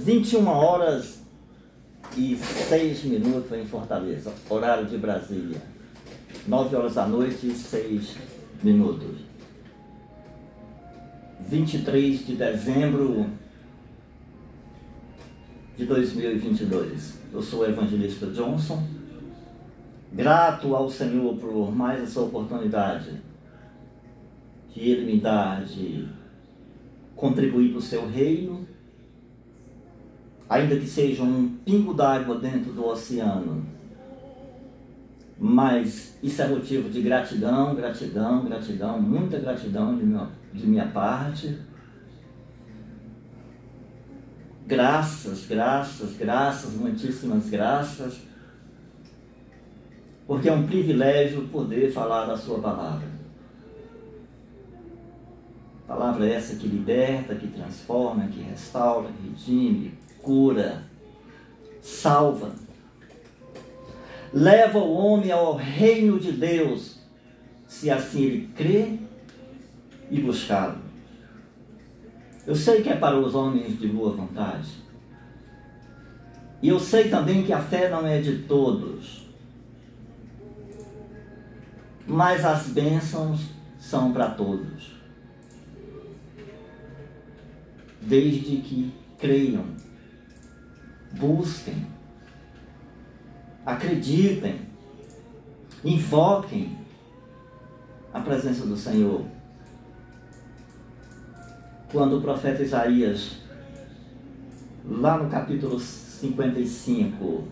21h06 em Fortaleza, horário de Brasília. 9h06. 23 de dezembro de 2022. Eu sou o evangelista Johnson, grato ao Senhor por mais essa oportunidade que Ele me dá de contribuir para o seu reino, ainda que seja um pingo d'água dentro do oceano. Mas isso é motivo de gratidão, muita gratidão de minha parte. Graças, muitíssimas graças, porque é um privilégio poder falar da sua palavra. Palavra essa que liberta, que transforma, que restaura, que redime, cura, salva. Leva o homem ao reino de Deus, se assim ele crê e buscá-lo. Eu sei que é para os homens de boa vontade. E eu sei também que a fé não é de todos. Mas as bênçãos são para todos. Desde que creiam, busquem, acreditem, invoquem a presença do Senhor. Quando o profeta Isaías, lá no capítulo 55,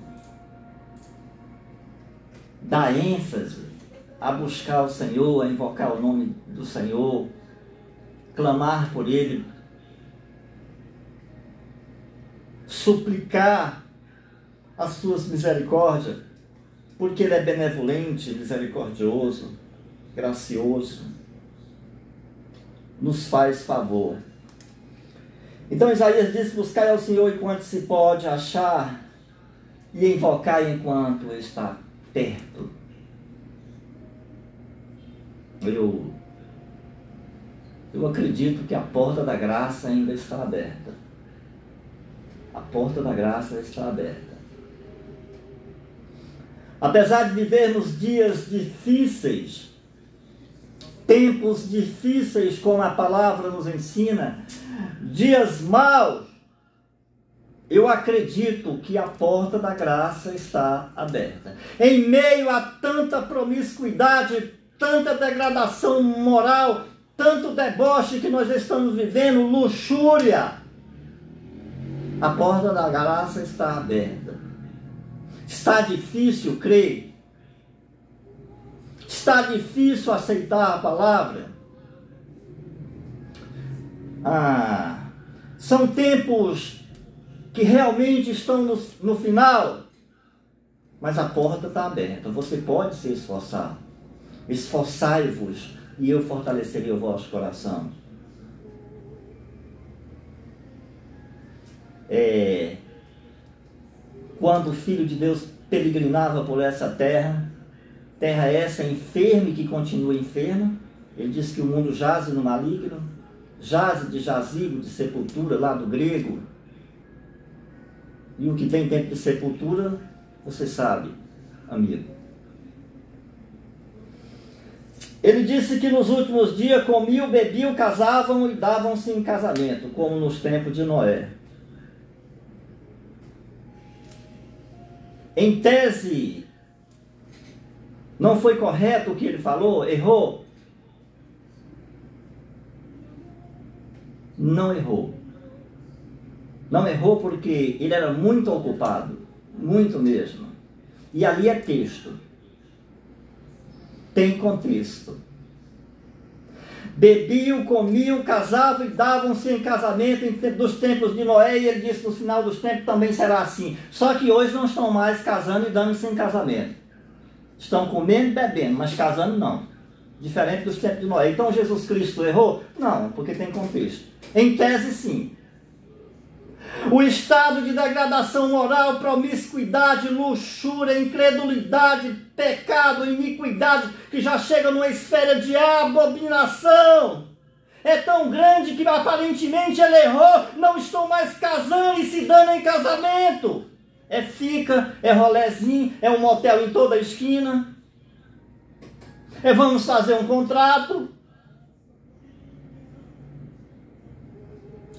dá ênfase a buscar o Senhor, a invocar o nome do Senhor, clamar por Ele, suplicar as suas misericórdias, porque Ele é benevolente, misericordioso, gracioso, nos faz favor. Então Isaías diz: buscai ao Senhor enquanto se pode achar, e invocai enquanto está perto. Eu acredito que a porta da graça ainda está aberta. A porta da graça está aberta. Apesar de vivermos dias difíceis, tempos difíceis, como a palavra nos ensina, dias maus, eu acredito que a porta da graça está aberta. Em meio a tanta promiscuidade, tanta degradação moral, tanto deboche que nós estamos vivendo, luxúria, a porta da graça está aberta. Está difícil crer? Está difícil aceitar a palavra? São tempos que realmente estão no final, mas a porta está aberta. Você pode se esforçar. Esforçai-vos e eu fortalecerei o vosso coração. Quando o Filho de Deus peregrinava por essa terra essa enferma e que continua enferma, ele diz que o mundo jaze no maligno, jaze de jazigo, de sepultura, lá do grego. E o que tem tempo de sepultura, você sabe, amigo. Ele disse que nos últimos dias comiam, bebiam, casavam e davam-se em casamento, como nos tempos de Noé. Em tese, não foi correto o que ele falou? Errou? Não errou. Não errou porque ele era muito ocupado, muito mesmo. E ali é texto. Tem contexto. Bebiam, comiam, casavam e davam-se em casamento dos tempos de Noé, e ele disse que no final dos tempos também será assim. Só que hoje não estão mais casando e dando-se em casamento. Estão comendo e bebendo, mas casando não. Diferente dos tempos de Noé. Então Jesus Cristo errou? Não, porque tem contexto. Em tese, sim. O estado de degradação moral, promiscuidade, luxúria, incredulidade, pecado, iniquidade, que já chega numa esfera de abominação, é tão grande que aparentemente ele errou, não estou mais casando e se dando em casamento. É fica, é rolezinho, é um motel em toda a esquina. É vamos fazer um contrato.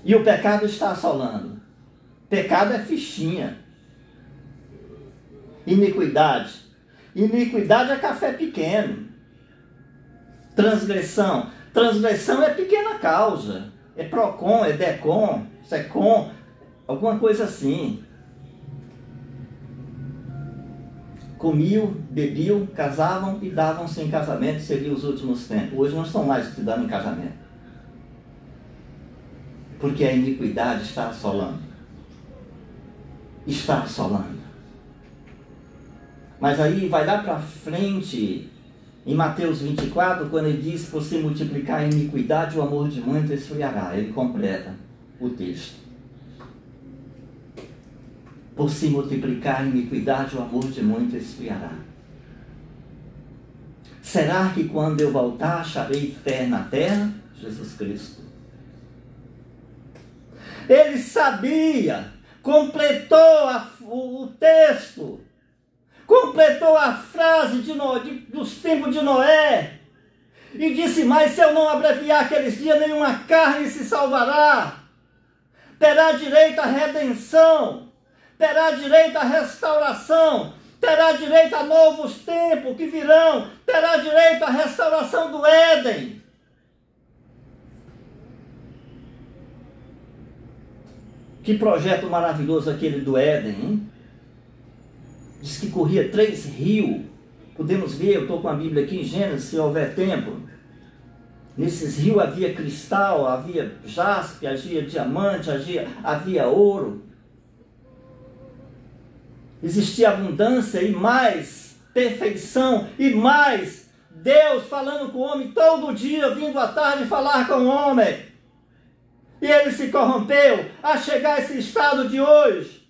E o pecado está assolando. Pecado é fichinha. Iniquidade. Iniquidade é café pequeno. Transgressão. Transgressão é pequena causa. É procon, é decon, secon, alguma coisa assim. Comiam, bebiam, casavam e davam-se em casamento, seriam os últimos tempos. Hoje não estão mais se dando em casamento. Porque a iniquidade está assolando. Está assolando. Mas aí vai lá para frente, em Mateus 24, quando ele diz, por se multiplicar a iniquidade, o amor de muito esfriará. Ele completa o texto. Por se multiplicar a iniquidade, o amor de muito esfriará. Será que quando eu voltar, acharei fé na terra? Jesus Cristo. Ele sabia, completou o texto, completou a frase dos tempos de Noé, e disse, mas se eu não abreviar aqueles dias, nenhuma carne se salvará, terá direito à redenção, terá direito à restauração, terá direito a novos tempos que virão, terá direito à restauração do Éden. Que projeto maravilhoso aquele do Éden, hein? Diz que corria 3 rios. Podemos ver, eu estou com a Bíblia aqui em Gênesis, se houver tempo. Nesses rios havia cristal, havia jaspe, havia diamante, havia ouro. Existia abundância e mais perfeição e mais Deus falando com o homem todo dia, vindo à tarde falar com o homem. E ele se corrompeu a chegar a esse estado de hoje.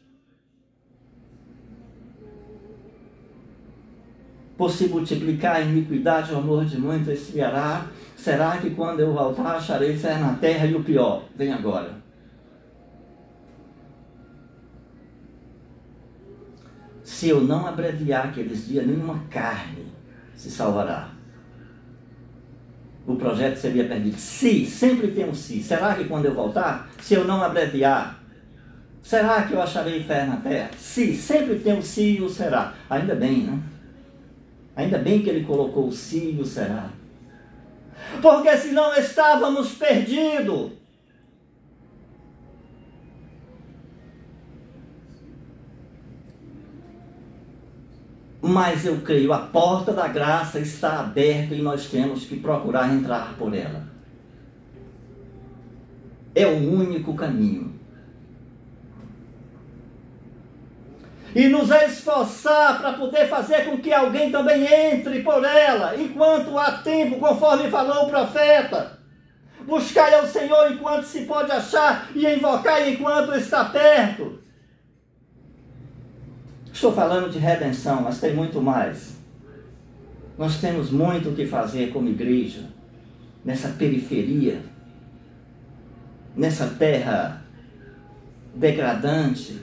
Por se multiplicar a iniquidade, o amor de muito esfriará. Será que quando eu voltar, acharei fé na terra? E o pior, vem agora. Se eu não abreviar aqueles dias, nenhuma carne se salvará. O projeto seria perdido. Se, sempre tem um se. Será que quando eu voltar, se eu não abreviar, será que eu acharei fé na terra? Se, sempre tem o se e o será. Ainda bem, né? Ainda bem que ele colocou o se e o será. Porque senão estávamos perdidos. Mas eu creio, a porta da graça está aberta e nós temos que procurar entrar por ela. É o único caminho. E nos esforçar para poder fazer com que alguém também entre por ela, enquanto há tempo, conforme falou o profeta. Buscai ao Senhor enquanto se pode achar e invocai enquanto está perto. Estou falando de redenção, mas tem muito mais. Nós temos muito o que fazer como igreja, nessa periferia, nessa terra degradante,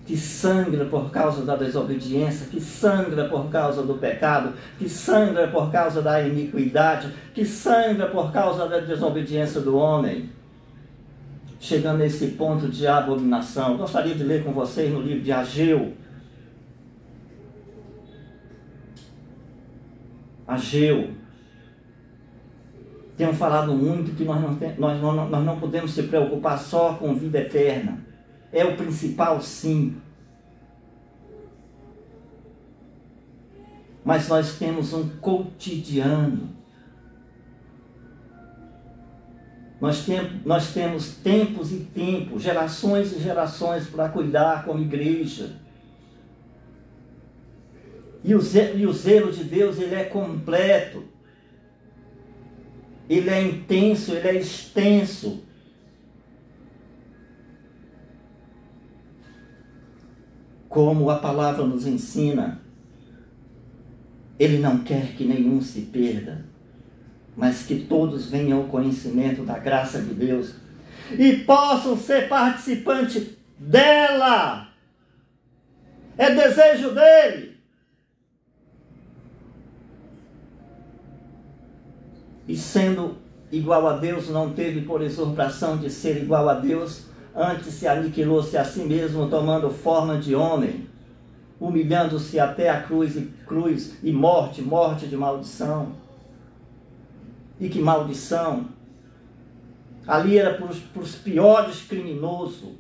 que sangra por causa da desobediência, que sangra por causa do pecado, que sangra por causa da iniquidade, que sangra por causa da desobediência do homem. Chegando a esse ponto de abominação, gostaria de ler com vocês no livro de Ageu. Ageu. Tenho falado muito que nós não podemos se preocupar só com vida eterna. É o principal, sim. Mas nós temos um cotidiano. Nós temos tempos e tempos, gerações e gerações para cuidar como igreja. E o zelo de Deus, ele é completo. Ele é intenso, ele é extenso. Como a palavra nos ensina, Ele não quer que nenhum se perda, mas que todos venham ao conhecimento da graça de Deus e possam ser participantes dela. É desejo dele. E sendo igual a Deus, não teve por usurpação de ser igual a Deus, antes se aniquilou-se a si mesmo, tomando forma de homem, humilhando-se até a cruz e morte de maldição. E que maldição! Ali era para os piores criminosos,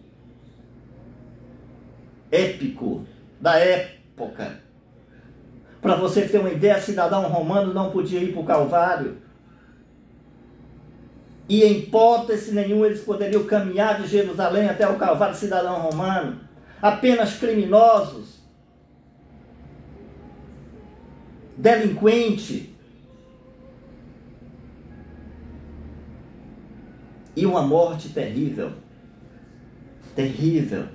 épico, da época. Para você ter uma ideia, cidadão romano não podia ir para o Calvário. E em hipótese nenhuma eles poderiam caminhar de Jerusalém até o Calvário, cidadão romano. Apenas criminosos, delinquente. E uma morte terrível. Terrível.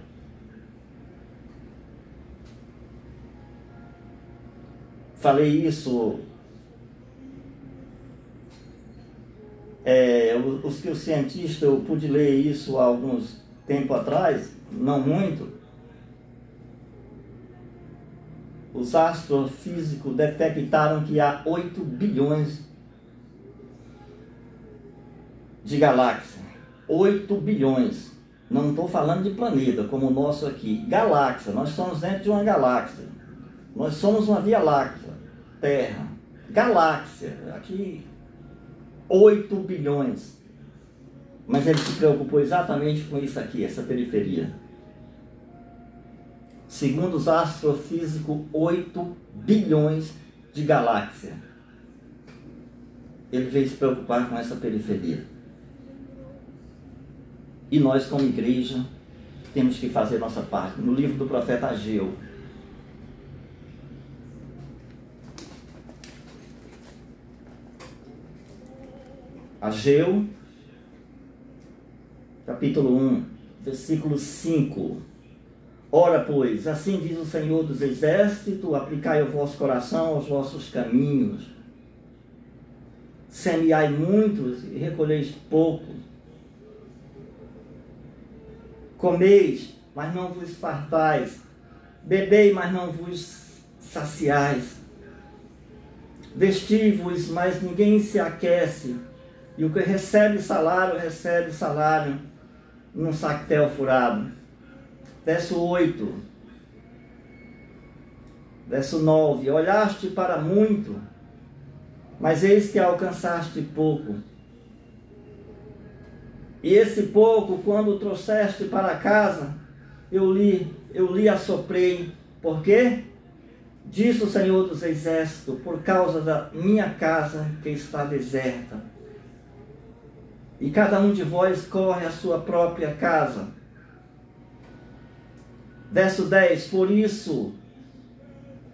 Falei isso. Os cientistas, eu pude ler isso há alguns tempo atrás, não muito. Os astrofísicos detectaram que há 8 bilhões de galáxias. 8 bilhões. Não estou falando de planeta, como o nosso aqui. Galáxia. Nós somos dentro de uma galáxia. Nós somos uma Via Láctea. Terra. Galáxia. Aqui, 8 bilhões. Mas ele se preocupou exatamente com isso aqui, essa periferia. Segundo os astrofísicos, 8 bilhões de galáxias. Ele veio se preocupar com essa periferia. E nós, como igreja, temos que fazer nossa parte. No livro do profeta Ageu, Ageu, capítulo 1, versículo 5. Ora, pois, assim diz o Senhor dos Exércitos, aplicai o vosso coração aos vossos caminhos. Semeai muitos e recolheis pouco. Comeis, mas não vos fartais. Bebei, mas não vos saciais. Vesti-vos, mas ninguém se aquece. E o que recebe salário num sactel furado. Verso 8. Verso 9. Olhaste para muito, mas eis que alcançaste pouco. E esse pouco, quando o trouxeste para casa, eu lhe assoprei. Por quê? Disse o Senhor dos Exércitos, por causa da minha casa que está deserta. E cada um de vós corre à sua própria casa. Verso 10. Por isso,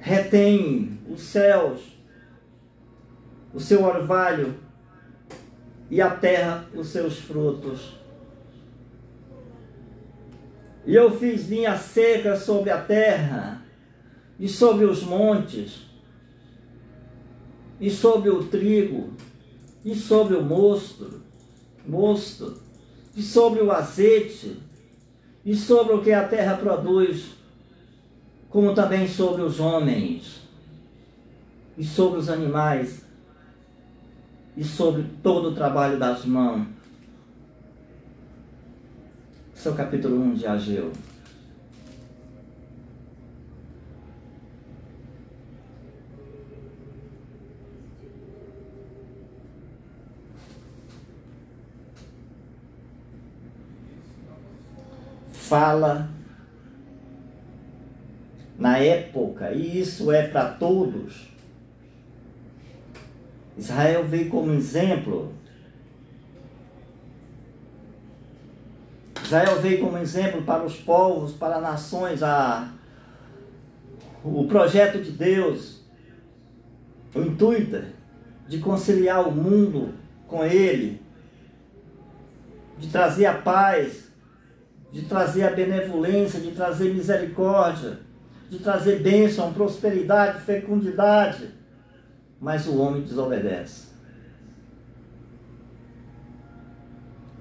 retém os céus, o seu orvalho, e a terra os seus frutos. E eu fiz vinha seca sobre a terra, e sobre os montes, e sobre o trigo, e sobre o mosto, e sobre o azeite, e sobre o que a terra produz, como também sobre os homens, e sobre os animais, e sobre todo o trabalho das mãos. Esse é o capítulo 1 de Ageu. Fala na época, e isso é para todos. Israel veio como exemplo. Israel veio como exemplo para os povos, para as nações. O projeto de Deus, o intuito de conciliar o mundo com Ele, de trazer a paz, de trazer a benevolência, de trazer misericórdia, de trazer bênção, prosperidade, fecundidade. Mas o homem desobedece.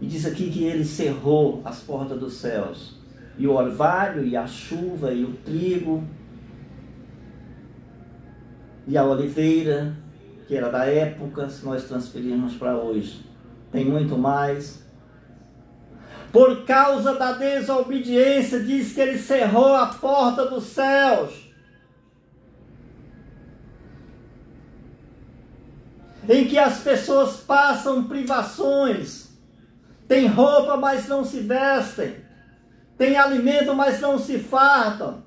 E diz aqui que ele cerrou as portas dos céus. E o orvalho, e a chuva, e o trigo, e a oliveira, que era da época, se nós transferirmos para hoje. Tem muito mais. Por causa da desobediência, diz que ele cerrou a porta dos céus. Em que as pessoas passam privações. Tem roupa, mas não se vestem. Tem alimento, mas não se fartam.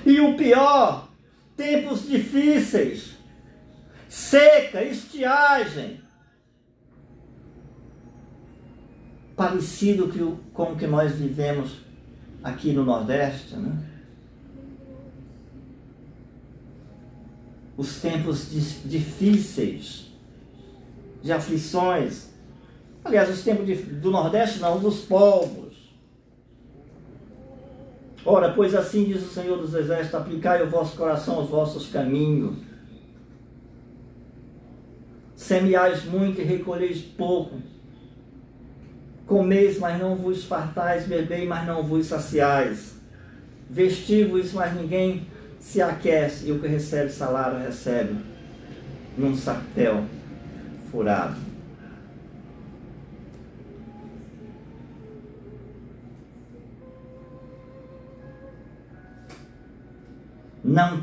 E o pior, tempos difíceis, seca, estiagem, parecido com o que nós vivemos aqui no Nordeste, né? Os tempos difíceis, de aflições. Aliás, os tempos do Nordeste não, dos povos. Ora, pois assim diz o Senhor dos Exércitos, aplicai o vosso coração aos vossos caminhos. Semeais muito e recolheis pouco. Comeis, mas não vos fartais, bebei, mas não vos saciais. Vesti-vos, mas ninguém se aquece, e o que recebe salário recebe num sapel furado. Não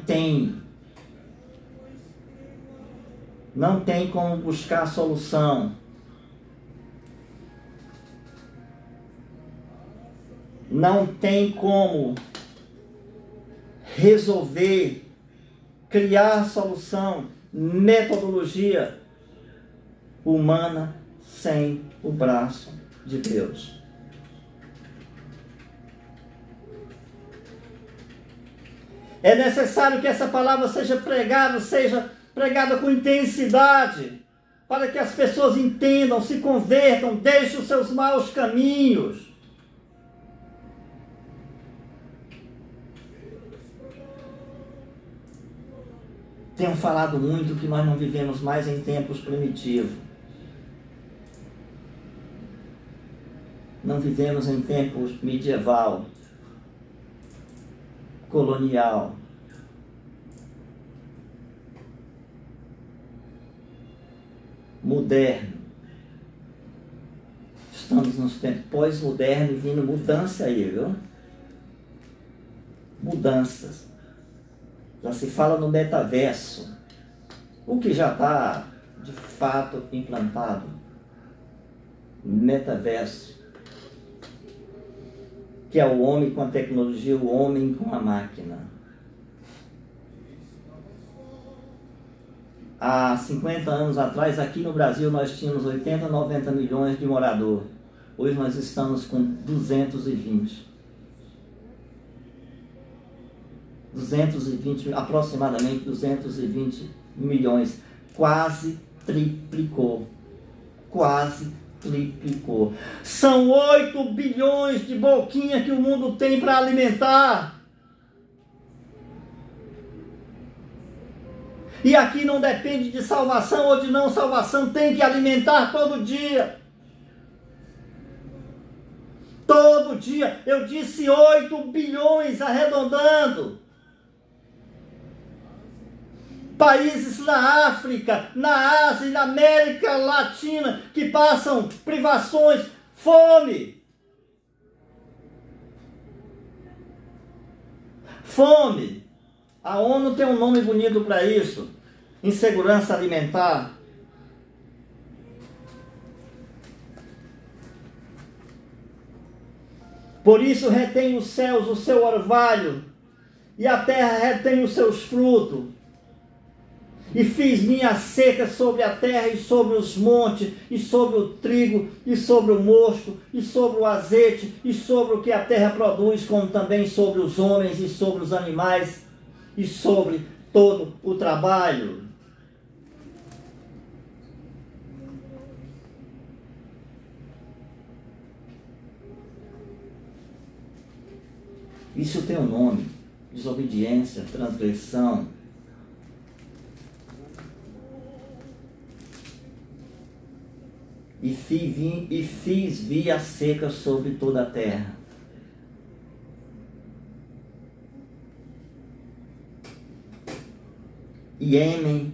tem como buscar solução. Não tem como resolver, criar solução, metodologia humana sem o braço de Deus. É necessário que essa palavra seja pregada com intensidade, para que as pessoas entendam, se convertam, deixem os seus maus caminhos. Tenho falado muito que nós não vivemos mais em tempos primitivos. Não vivemos em tempos medieval, colonial. Moderno. Estamos nos tempos pós-modernos e vindo mudança aí, viu? Mudanças. Já se fala no metaverso, o que já está de fato implantado. Metaverso, que é o homem com a tecnologia, o homem com a máquina. Há 50 anos atrás, aqui no Brasil, nós tínhamos 80, 90 milhões de moradores. Hoje nós estamos com 220. Aproximadamente 220 milhões. Quase triplicou. Quase triplicou. São 8 bilhões de boquinha que o mundo tem para alimentar. E aqui não depende de salvação ou de não salvação, tem que alimentar todo dia. Todo dia. Eu disse 8 bilhões arredondando. Países na África, na Ásia e na América Latina que passam privações, fome. Fome. A ONU tem um nome bonito para isso. Insegurança alimentar. Por isso retém os céus o seu orvalho, e a terra retém os seus frutos. E fiz minha seca sobre a terra e sobre os montes, e sobre o trigo, e sobre o mosto, e sobre o azeite, e sobre o que a terra produz, como também sobre os homens, e sobre os animais, e sobre todo o trabalho. Isso tem um nome: desobediência, transgressão. e fiz vir a seca sobre toda a terra. Iêmen,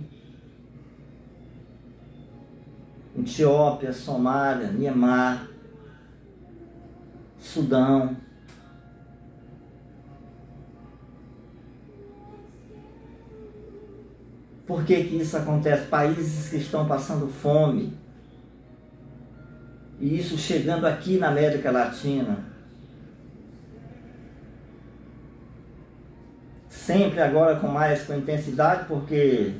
Etiópia, Somália, Mianmar, Sudão, por que que isso acontece? Países que estão passando fome, e isso chegando aqui na América Latina, sempre agora com intensidade, porque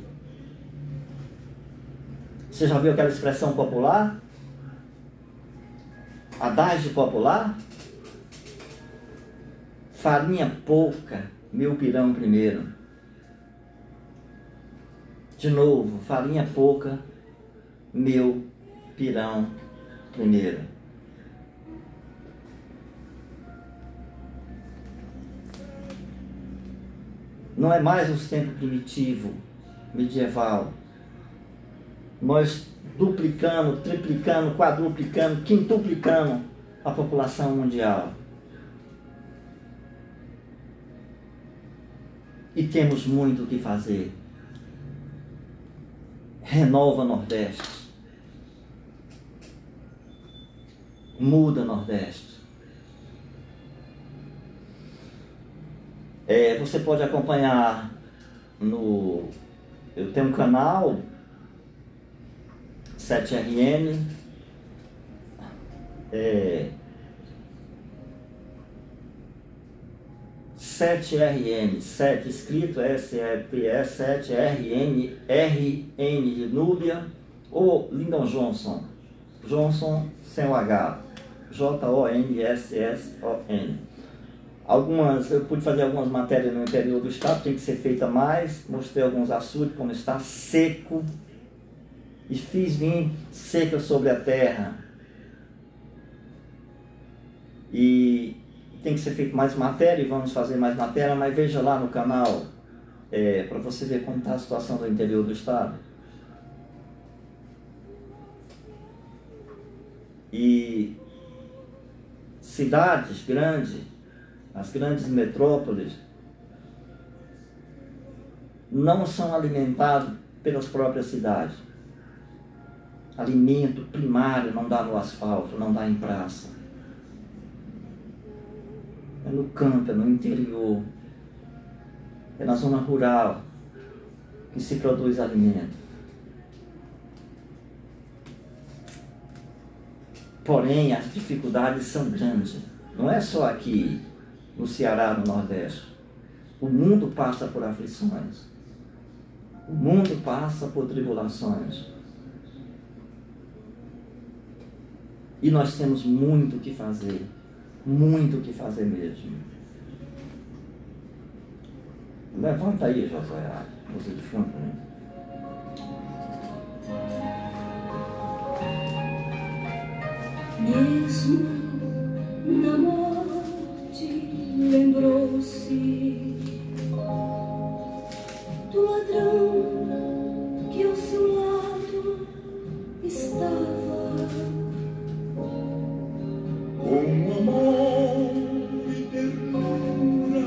você já viu aquela expressão popular? Adágio popular? Farinha pouca, meu pirão primeiro. De novo, farinha pouca, meu pirão primeiro. Não é mais os tempos primitivo, medieval. Nós duplicando, triplicando, quadruplicando, quintuplicando a população mundial. E temos muito o que fazer. Renova Nordeste. Muda Nordeste. Você pode acompanhar no... Eu tenho um canal 7RN, 7RN, 7 escrito, SEPS, 7RN, RN de Núbia, ou Lyndon Johnson, Johnson sem o H, JONSSON. Eu pude fazer algumas matérias no interior do estado, tem que ser feita mais, mostrei alguns açudes, como está seco, e fiz vir seca sobre a terra. E tem que ser feito mais matéria, e vamos fazer mais matéria, mas veja lá no canal, para você ver como está a situação do interior do estado. E cidades grandes, as grandes metrópoles, não são alimentadas pelas próprias cidades. Alimento primário não dá no asfalto, não dá em praça. É no campo, é no interior, é na zona rural que se produz alimento. Porém, as dificuldades são grandes. Não é só aqui no Ceará, no Nordeste. O mundo passa por aflições. O mundo passa por tribulações. E nós temos muito o que fazer. Muito o que fazer mesmo. Levanta aí, Josué, você de fundo para mim. Mesmo na morte lembrou-se do ladrão que ao seu lado estava. Com amor e ternura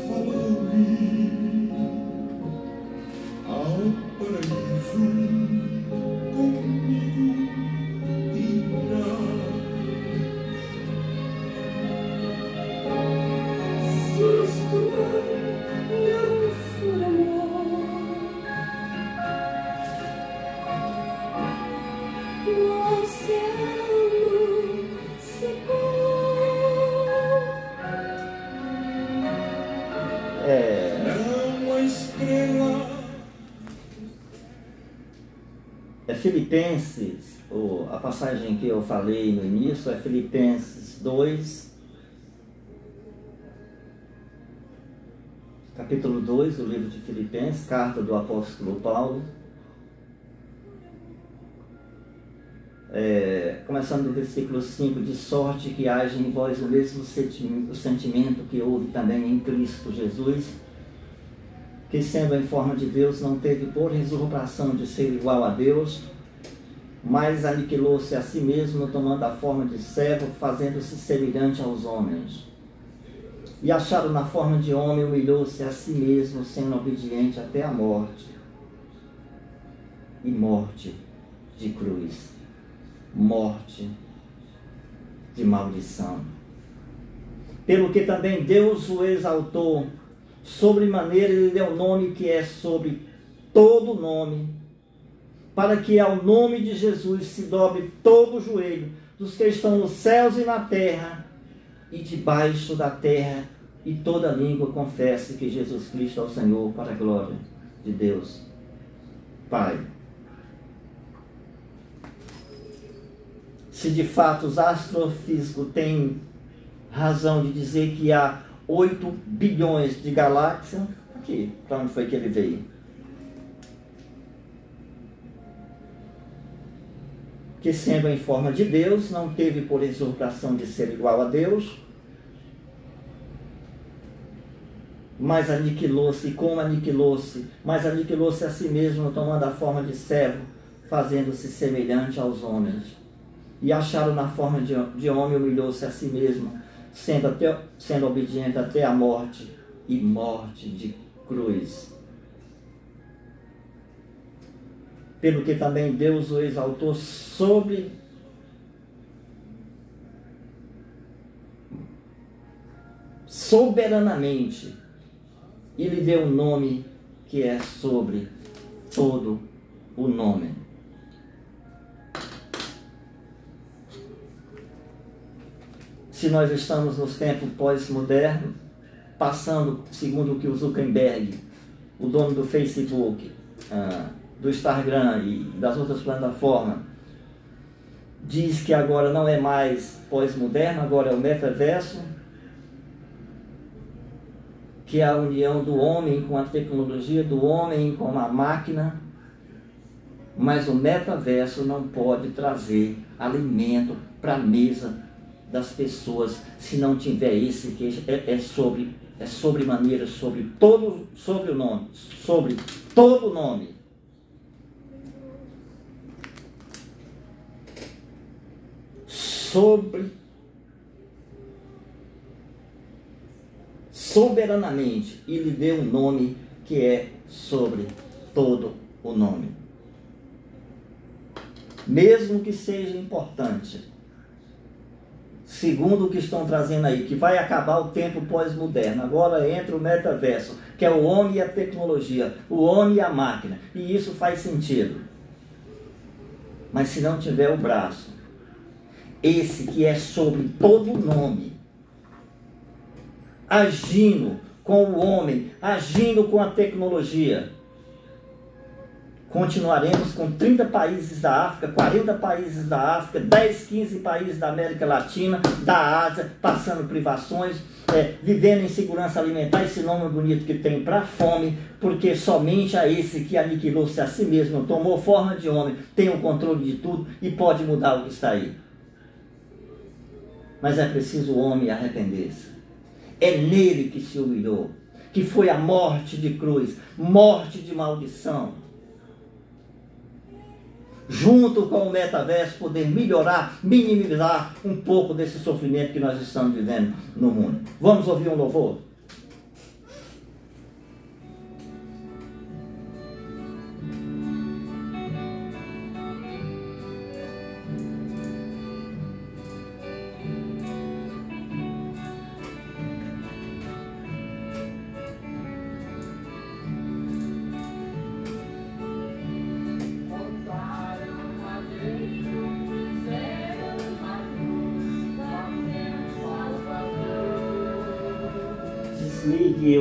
falou-lhe ao paraíso comigo irás. Se isto não for amor, o oceano Não a estrela. Filipenses, a passagem que eu falei no início é Filipenses 2, capítulo 2 do livro de Filipenses, carta do apóstolo Paulo. Começando do versículo 5, de sorte que haja em vós o mesmo sentimento que houve também em Cristo Jesus, que sendo em forma de Deus não teve por usurpação de ser igual a Deus, mas aniquilou-se a si mesmo, tomando a forma de servo, fazendo-se semelhante aos homens. E achado na forma de homem, humilhou-se a si mesmo, sendo obediente até a morte. E morte de cruz. Morte de maldição. Pelo que também Deus o exaltou, sobremaneira ele deu o nome que é sobre todo nome, para que ao nome de Jesus se dobre todo o joelho dos que estão nos céus e na terra e debaixo da terra, e toda língua confesse que Jesus Cristo é o Senhor, para a glória de Deus Pai. Se de fato os astrofísicos têm razão de dizer que há 8 bilhões de galáxias, aqui, para onde foi que ele veio? Que sendo em forma de Deus, não teve por usurpação de ser igual a Deus, mas aniquilou-se, mas aniquilou-se a si mesmo, tomando a forma de servo, fazendo-se semelhante aos homens. E achado na forma de homem, humilhou-se a si mesmo, sendo obediente até a morte, e morte de cruz. Pelo que também Deus o exaltou soberanamente, e lhe deu um nome que é sobre todo o nome. Se nós estamos nos tempos pós-modernos, passando, segundo o que o Zuckerberg, o dono do Facebook, do Instagram e das outras plataformas, diz que agora não é mais pós-moderno, agora é o metaverso, que é a união do homem com a tecnologia, do homem com a máquina, mas o metaverso não pode trazer alimento para a mesa das pessoas se não tiver esse que é sobremaneira, sobre todo o nome, sobre todo o nome. Soberanamente, e lhe deu um nome que é sobre todo o nome. Mesmo que seja importante, segundo o que estão trazendo aí, que vai acabar o tempo pós-moderno, agora entra o metaverso, que é o homem e a tecnologia, o homem e a máquina, e isso faz sentido. Mas se não tiver o braço, esse que é sobre todo o nome, agindo com o homem, agindo com a tecnologia, continuaremos com 30 países da África, 40 países da África, 10, 15 países da América Latina, da Ásia, passando privações, vivendo em segurança alimentar, esse nome bonito que tem para fome, porque somente a esse que aniquilou-se a si mesmo, tomou forma de homem, tem o controle de tudo e pode mudar o que está aí. Mas é preciso o homem arrepender-se. É nele que se humilhou, que foi a morte de cruz, morte de maldição. Junto com o metaverso, poder melhorar, minimizar um pouco desse sofrimento que nós estamos vivendo no mundo. Vamos ouvir um louvor? Desligue